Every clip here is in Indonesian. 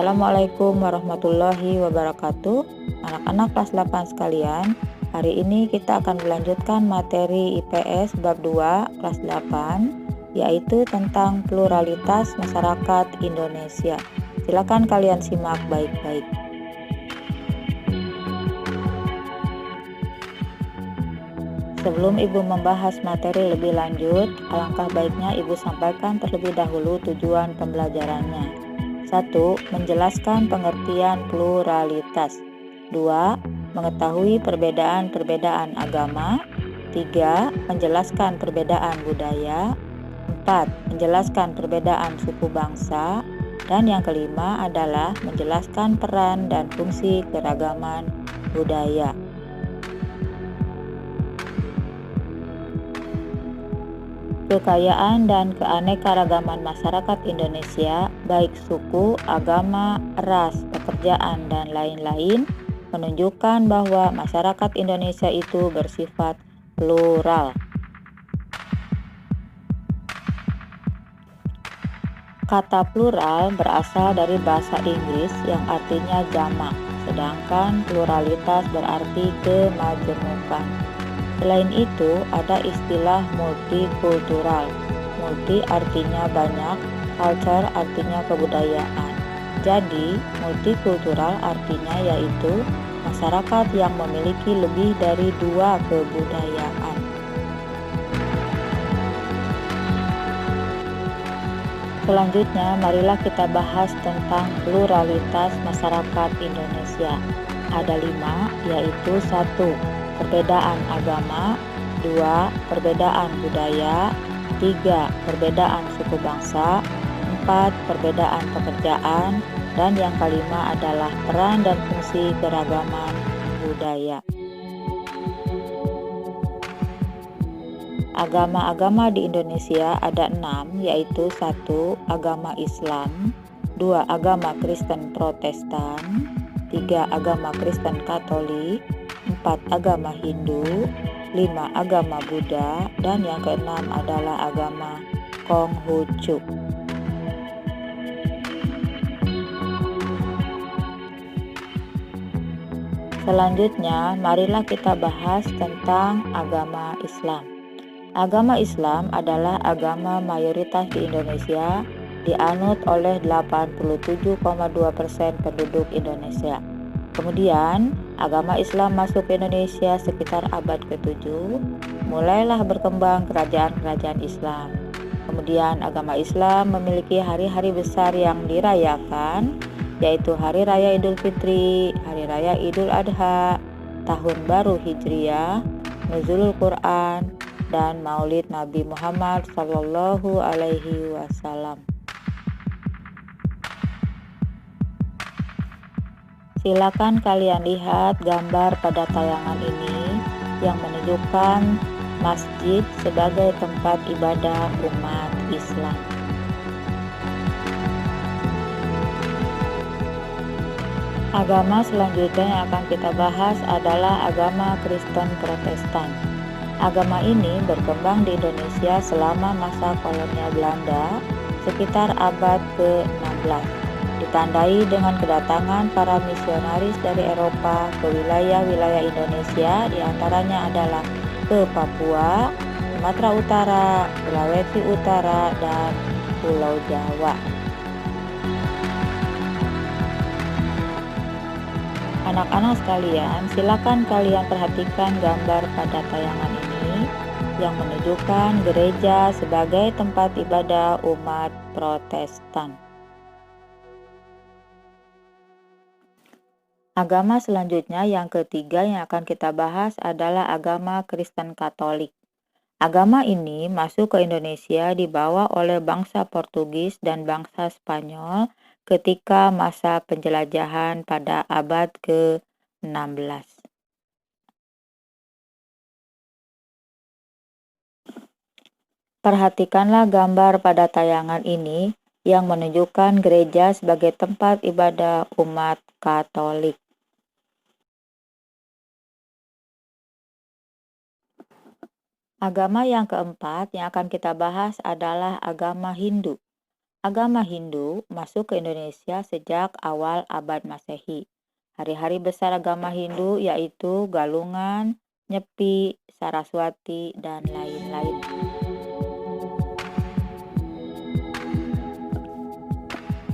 Assalamualaikum warahmatullahi wabarakatuh. Anak-anak kelas 8 sekalian, hari ini kita akan melanjutkan materi IPS bab 2 kelas 8, yaitu tentang pluralitas masyarakat Indonesia. Silakan kalian simak baik-baik. Sebelum Ibu membahas materi lebih lanjut, alangkah baiknya Ibu sampaikan terlebih dahulu tujuan pembelajarannya. 1. Menjelaskan pengertian pluralitas. 2. Mengetahui perbedaan-perbedaan agama. 3. Menjelaskan perbedaan budaya. 4. Menjelaskan perbedaan suku bangsa. Dan yang kelima adalah menjelaskan peran dan fungsi keragaman budaya. Kekayaan dan keanekaragaman masyarakat Indonesia, baik suku, agama, ras, pekerjaan, dan lain-lain, menunjukkan bahwa masyarakat Indonesia itu bersifat plural. Kata plural berasal dari bahasa Inggris yang artinya jamak, sedangkan pluralitas berarti kemajemukan. Selain itu, ada istilah multikultural. Multi artinya banyak, culture artinya kebudayaan. Jadi, multikultural artinya yaitu masyarakat yang memiliki lebih dari 2 kebudayaan. Selanjutnya, marilah kita bahas tentang pluralitas masyarakat Indonesia. Ada 5, yaitu 1. Perbedaan agama. 2. Perbedaan budaya. 3. Perbedaan suku bangsa. 4. Perbedaan pekerjaan. Dan yang kelima adalah peran dan fungsi keragaman budaya. Agama-agama di Indonesia ada 6, yaitu 1. Agama Islam. 2. Agama Kristen Protestan. 3. Agama Kristen Katolik. 4. Agama Hindu. 5. Agama Buddha. Dan yang keenam adalah agama Konghucu. Selanjutnya, marilah kita bahas tentang agama Islam. Agama Islam adalah agama mayoritas di Indonesia, dianut oleh 87,2% penduduk Indonesia. Kemudian, agama Islam masuk ke Indonesia sekitar abad ke-7, mulailah berkembang kerajaan-kerajaan Islam. Kemudian, agama Islam memiliki hari-hari besar yang dirayakan, yaitu Hari Raya Idul Fitri, Hari Raya Idul Adha, Tahun Baru Hijriah, Nuzulul Quran, dan Maulid Nabi Muhammad Sallallahu Alaihi Wasallam. Silakan kalian lihat gambar pada tayangan ini yang menunjukkan masjid sebagai tempat ibadah umat Islam. Agama selanjutnya yang akan kita bahas adalah agama Kristen Protestan. Agama ini berkembang di Indonesia selama masa kolonial Belanda sekitar abad ke-16. Ditandai dengan kedatangan para misionaris dari Eropa ke wilayah-wilayah Indonesia, diantaranya adalah ke Papua, Sumatera Utara, Sulawesi Utara, dan Pulau Jawa. Anak-anak sekalian, silakan kalian perhatikan gambar pada tayangan ini yang menunjukkan gereja sebagai tempat ibadah umat Protestan. Agama selanjutnya yang ketiga yang akan kita bahas adalah agama Kristen Katolik. Agama ini masuk ke Indonesia dibawa oleh bangsa Portugis dan bangsa Spanyol ketika masa penjelajahan pada abad ke-16. Perhatikanlah gambar pada tayangan ini yang menunjukkan gereja sebagai tempat ibadah umat Katolik. Agama yang keempat yang akan kita bahas adalah agama Hindu. Agama Hindu masuk ke Indonesia sejak awal abad Masehi. Hari-hari besar agama Hindu yaitu Galungan, Nyepi, Saraswati, dan lain-lain.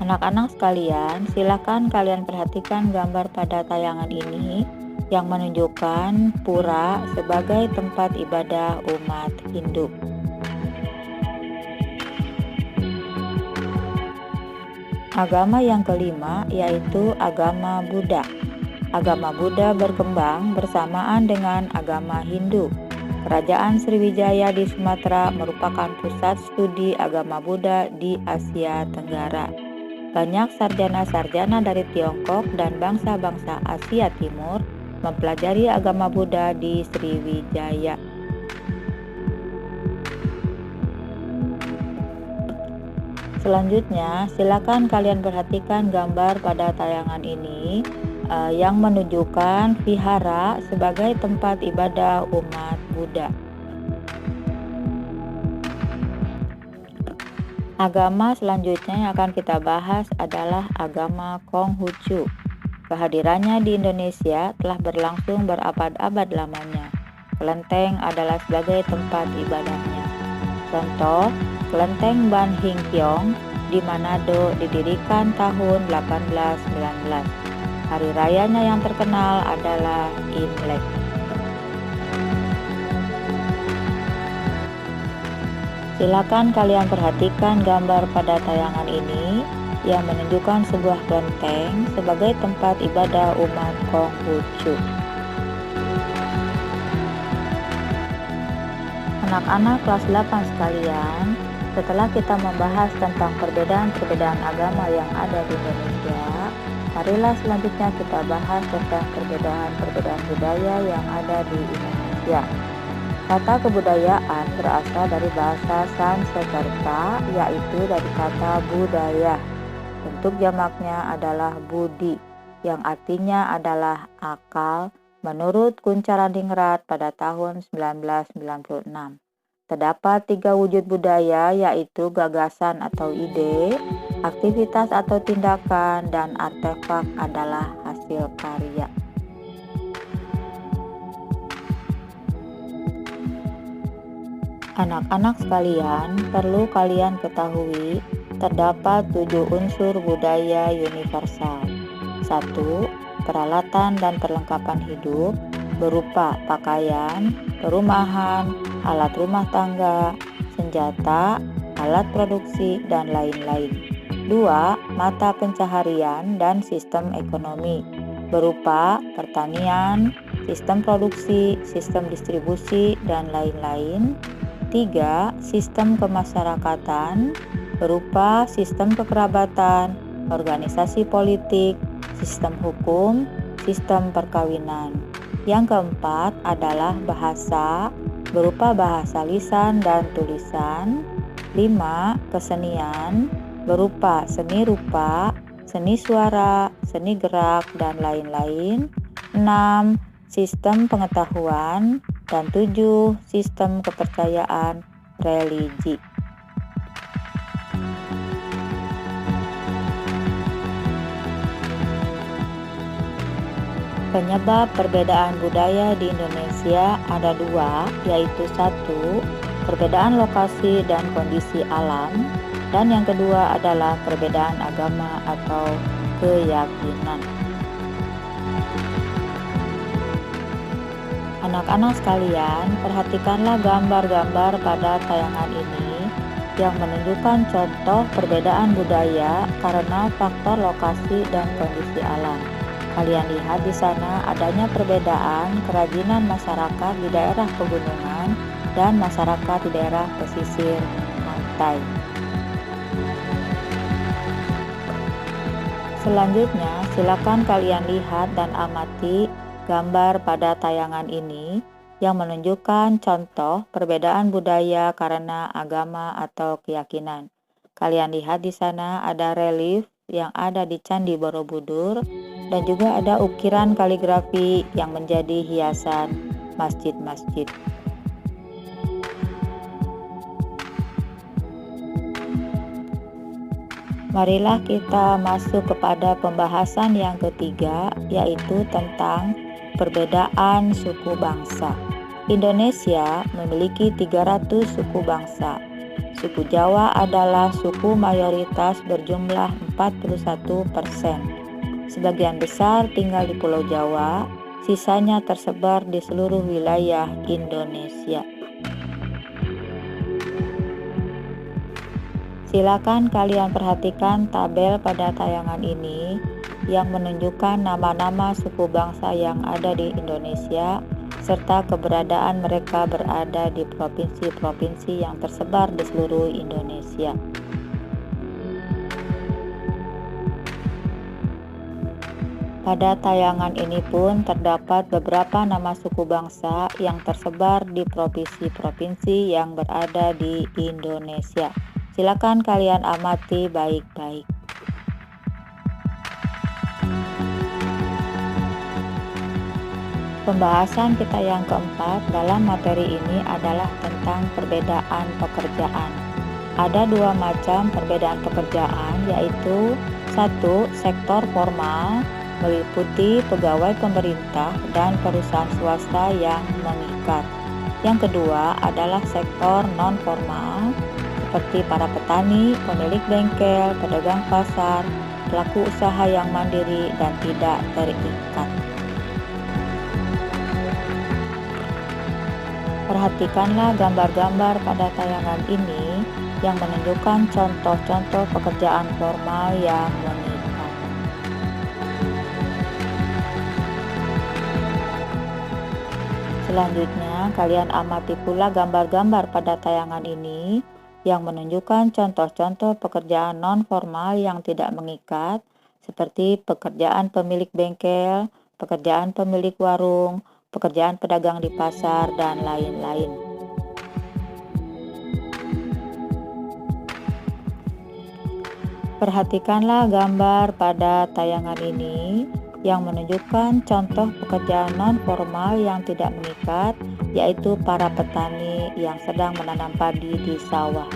Anak-anak sekalian, silakan kalian perhatikan gambar pada tayangan ini yang menunjukkan pura sebagai tempat ibadah umat Hindu. Agama yang kelima yaitu agama Buddha. Agama Buddha berkembang bersamaan dengan agama Hindu. Kerajaan Sriwijaya di Sumatera merupakan pusat studi agama Buddha di Asia Tenggara. Banyak sarjana-sarjana dari Tiongkok dan bangsa-bangsa Asia Timur mempelajari agama Buddha di Sriwijaya. Selanjutnya, silakan kalian perhatikan gambar pada tayangan ini yang menunjukkan vihara sebagai tempat ibadah umat Buddha. Agama selanjutnya yang akan kita bahas adalah agama Konghucu. Kehadirannya di Indonesia telah berlangsung berabad-abad lamanya. Kelenteng adalah sebagai tempat ibadahnya. Contoh, Kelenteng Ban Hing Pyong di Manado didirikan tahun 1819. Hari rayanya yang terkenal adalah Imlek. Silakan kalian perhatikan gambar pada tayangan ini yang menunjukkan sebuah kelenteng sebagai tempat ibadah umat Konghucu. Anak-anak kelas 8 sekalian, setelah kita membahas tentang perbedaan-perbedaan agama yang ada di Indonesia, marilah selanjutnya kita bahas tentang perbedaan-perbedaan budaya yang ada di Indonesia. Kata kebudayaan berasal dari bahasa Sanskerta, yaitu dari kata budaya. Bentuk jamaknya adalah budi, yang artinya adalah akal, menurut Kuncharadiningrat pada tahun 1996. Terdapat 3 wujud budaya, yaitu gagasan atau ide, aktivitas atau tindakan, dan artefak adalah hasil karya. Anak-anak sekalian, perlu kalian ketahui, terdapat 7 unsur budaya universal. 1. Peralatan dan perlengkapan hidup berupa pakaian, perumahan, alat rumah tangga, senjata, alat produksi, dan lain-lain. 2. Mata pencaharian dan sistem ekonomi berupa pertanian, sistem produksi, sistem distribusi, dan lain-lain. 3. Sistem kemasyarakatan berupa sistem kekerabatan, organisasi politik, sistem hukum, sistem perkawinan. Yang keempat adalah bahasa berupa bahasa lisan dan tulisan. 5. Kesenian berupa seni rupa, seni suara, seni gerak, dan lain-lain. 6. Sistem pengetahuan. Dan 7. Sistem kepercayaan religi. Penyebab perbedaan budaya di Indonesia ada 2, yaitu 1. Perbedaan lokasi dan kondisi alam, dan yang kedua adalah perbedaan agama atau keyakinan. Anak-anak sekalian, perhatikanlah gambar-gambar pada tayangan ini yang menunjukkan contoh perbedaan budaya karena faktor lokasi dan kondisi alam. Kalian lihat di sana adanya perbedaan kerajinan masyarakat di daerah pegunungan dan masyarakat di daerah pesisir pantai. Selanjutnya, silakan kalian lihat dan amati gambar pada tayangan ini yang menunjukkan contoh perbedaan budaya karena agama atau keyakinan. Kalian lihat di sana ada relief yang ada di Candi Borobudur dan juga ada ukiran kaligrafi yang menjadi hiasan masjid-masjid. Marilah kita masuk kepada pembahasan yang ketiga, yaitu tentang perbedaan suku bangsa. Indonesia memiliki 300 suku bangsa. Suku Jawa adalah suku mayoritas berjumlah 41%. Sebagian besar tinggal di Pulau Jawa, sisanya tersebar di seluruh wilayah Indonesia. Silakan kalian perhatikan tabel pada tayangan ini yang menunjukkan nama-nama suku bangsa yang ada di Indonesia serta keberadaan mereka berada di provinsi-provinsi yang tersebar di seluruh Indonesia. Pada tayangan ini pun terdapat beberapa nama suku bangsa yang tersebar di provinsi-provinsi yang berada di Indonesia. Silakan kalian amati baik-baik. Pembahasan kita yang keempat dalam materi ini adalah tentang perbedaan pekerjaan. Ada dua macam perbedaan pekerjaan, yaitu satu, sektor formal meliputi pegawai pemerintah dan perusahaan swasta yang mengikat. Yang kedua adalah sektor non-formal seperti para petani, pemilik bengkel, pedagang pasar, pelaku usaha yang mandiri dan tidak terikat. Perhatikanlah gambar-gambar pada tayangan ini yang menunjukkan contoh-contoh pekerjaan formal yang mengikat. Selanjutnya, kalian amati pula gambar-gambar pada tayangan ini yang menunjukkan contoh-contoh pekerjaan non-formal yang tidak mengikat, seperti pekerjaan pemilik bengkel, pekerjaan pemilik warung, pekerjaan pedagang di pasar, dan lain-lain. Perhatikanlah gambar pada tayangan ini yang menunjukkan contoh pekerjaan non-formal yang tidak mengikat, yaitu para petani yang sedang menanam padi di sawah.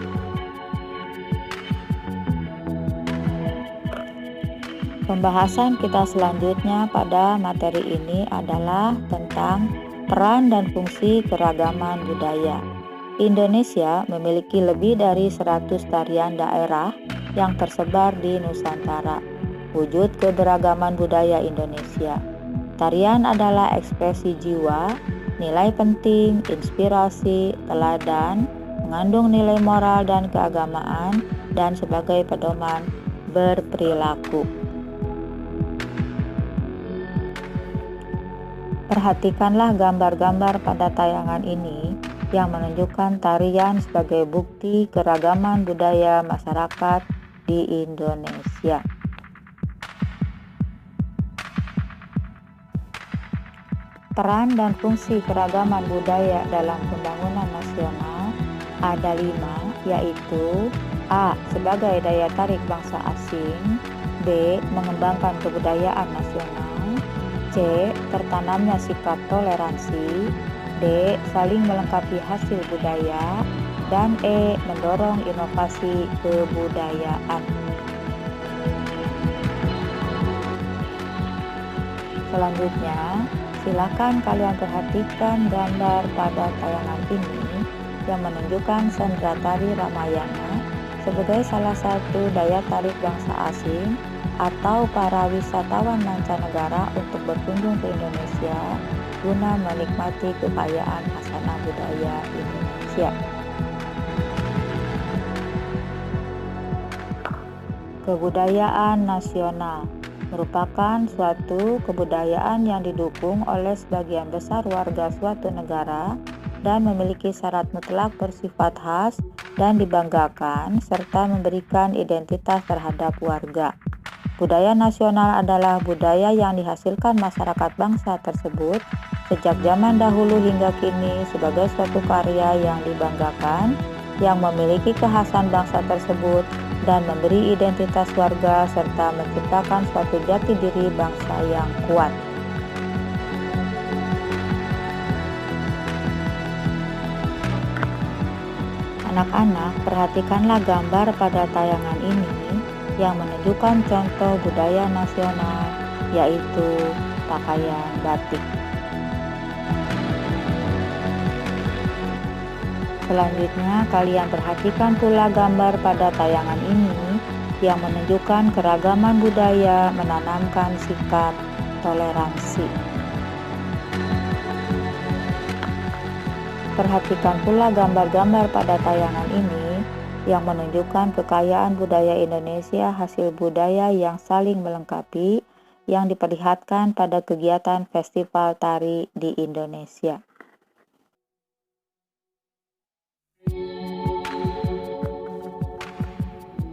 Pembahasan kita selanjutnya pada materi ini adalah tentang peran dan fungsi keragaman budaya. Indonesia memiliki lebih dari 100 tarian daerah yang tersebar di Nusantara. Wujud keberagaman budaya Indonesia. Tarian adalah ekspresi jiwa, nilai penting, inspirasi, teladan, mengandung nilai moral dan keagamaan, dan sebagai pedoman berperilaku. Perhatikanlah gambar-gambar pada tayangan ini yang menunjukkan tarian sebagai bukti keragaman budaya masyarakat di Indonesia. Peran dan fungsi keragaman budaya dalam pembangunan nasional ada 5, yaitu A. Sebagai daya tarik bangsa asing, B. Mengembangkan kebudayaan nasional, C. Tertanamnya sikap toleransi, D. Saling melengkapi hasil budaya, dan E. Mendorong inovasi kebudayaan. Selanjutnya, silakan kalian perhatikan gambar pada tayangan ini yang menunjukkan sendera tari Ramayana sebagai salah satu daya tarik bangsa asing atau para wisatawan mancanegara untuk berkunjung ke Indonesia guna menikmati kekayaan khasanah budaya Indonesia. Kebudayaan nasional merupakan suatu kebudayaan yang didukung oleh sebagian besar warga suatu negara dan memiliki syarat mutlak bersifat khas dan dibanggakan serta memberikan identitas terhadap warga. Budaya nasional adalah budaya yang dihasilkan masyarakat bangsa tersebut sejak zaman dahulu hingga kini sebagai suatu karya yang dibanggakan, yang memiliki kekhasan bangsa tersebut dan memberi identitas warga serta menciptakan suatu jati diri bangsa yang kuat. Anak-anak, perhatikanlah gambar pada tayangan ini yang menunjukkan contoh budaya nasional, yaitu pakaian batik. Selanjutnya, kalian perhatikan pula gambar pada tayangan ini yang menunjukkan keragaman budaya, menanamkan sikap toleransi. Perhatikan pula gambar-gambar pada tayangan ini yang menunjukkan kekayaan budaya Indonesia, hasil budaya yang saling melengkapi, yang diperlihatkan pada kegiatan festival tari di Indonesia.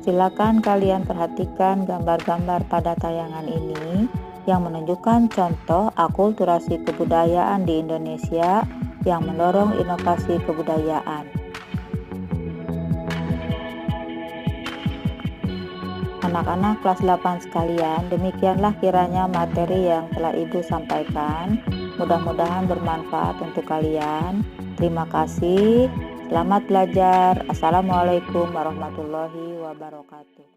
Silakan kalian perhatikan gambar-gambar pada tayangan ini yang menunjukkan contoh akulturasi kebudayaan di Indonesia yang mendorong inovasi kebudayaan. Anak-anak kelas 8 sekalian, demikianlah kiranya materi yang telah Ibu sampaikan. Mudah-mudahan bermanfaat untuk kalian. Terima kasih. Selamat belajar. Assalamualaikum warahmatullahi wabarakatuh.